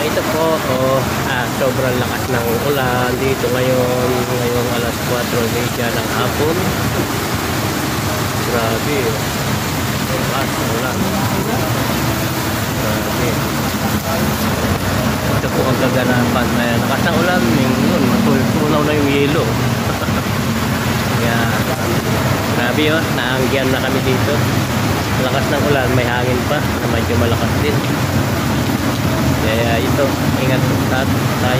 Ito po, sobrang lakas ng ulan dito ngayong alas 4:30 ng hapon. Grabe, lakas ng ulan. Grabe. Ito po ang kaganapan na lakas ng ulan, yun, tunaw na yung yelo. Kaya, grabe yun, naanggihan na kami dito. Lakas ng ulan, may hangin pa na medyo malakas din. Kaya ito, ingat tayo